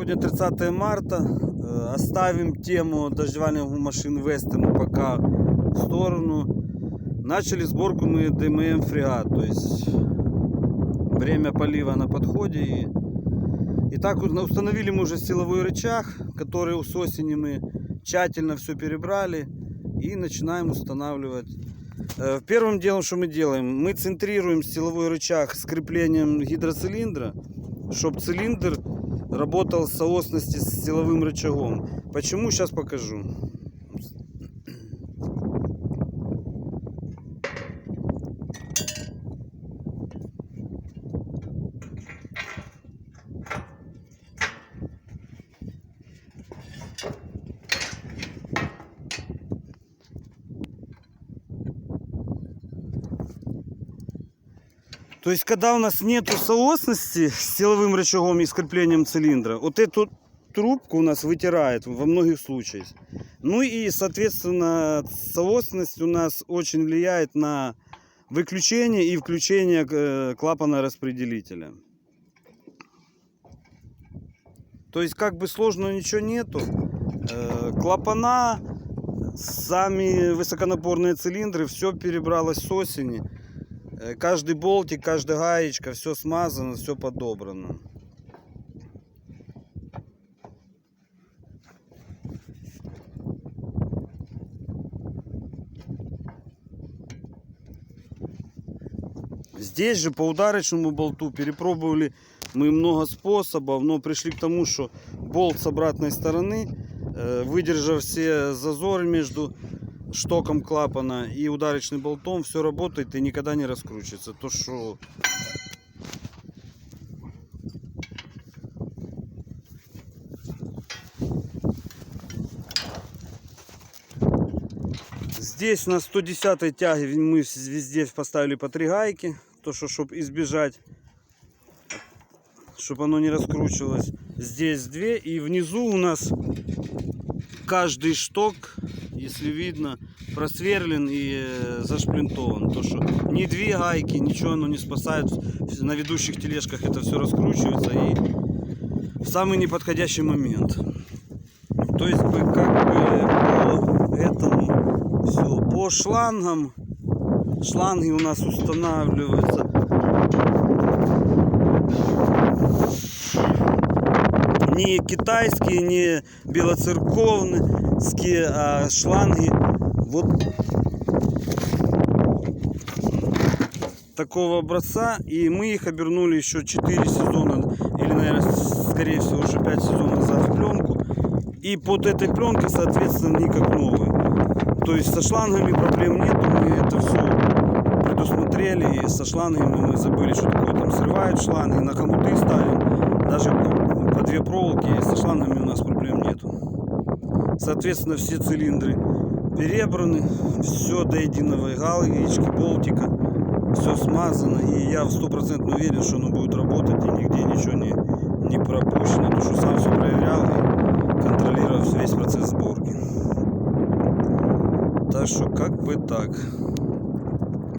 Сегодня 30 марта. Оставим тему дождевальных машин Вестерн пока в сторону. Начали сборку мы ДММ Фреат. То есть время полива на подходе. Итак, установили мы уже силовой рычаг, который с осени мы тщательно все перебрали. И начинаем устанавливать. Первым делом, что мы делаем, мы центрируем силовой рычаг с креплением гидроцилиндра, чтобы цилиндр работал в соосности с силовым рычагом. Почему? Сейчас покажу. То есть, когда у нас нету соосности с силовым рычагом и с креплением цилиндра, вот эту трубку у нас вытирает во многих случаях. Ну и, соответственно, соосность у нас очень влияет на выключение и включение клапана распределителя. То есть, как бы сложного ничего нету. Клапана, сами высоконапорные цилиндры, все перебралось с осени. Каждый болтик, каждая гаечка, все смазано, все подобрано. Здесь же по ударочному болту перепробовали мы много способов, но пришли к тому, что болт с обратной стороны, выдержав все зазоры между штоком клапана и ударочным болтом, все работает и никогда не раскручивается. То, что здесь на 110 тяге мы везде поставили по 3 гайки, то что, чтобы избежать, чтобы оно не раскручивалось. Здесь 2, и внизу у нас каждый шток, если видно, просверлен и зашплинтован. То, что ни 2 гайки, ничего оно не спасает. На ведущих тележках это все раскручивается и в самый неподходящий момент. То есть как бы по этому все. По шлангам. Шланги у нас устанавливаются не китайские, не белоцерковные, а шланги вот такого образца. И мы их обернули еще 4 сезона, или, наверное, скорее всего, уже 5 сезонов назад в пленку. И под этой пленкой, соответственно, они как новые. То есть со шлангами проблем нету, мы это все предусмотрели. И со шлангами мы забыли, что такое там срывают шланги, на хомуты ставим. Даже по 2 проволоки, и со шлангами у нас проблем нету. Соответственно, все цилиндры перебраны, все до единого, гаечки, болтика, все смазано. И я в 100% уверен, что оно будет работать, и нигде ничего не пропущено. Потому что сам все проверял и контролировал весь процесс сборки. Так что как бы так.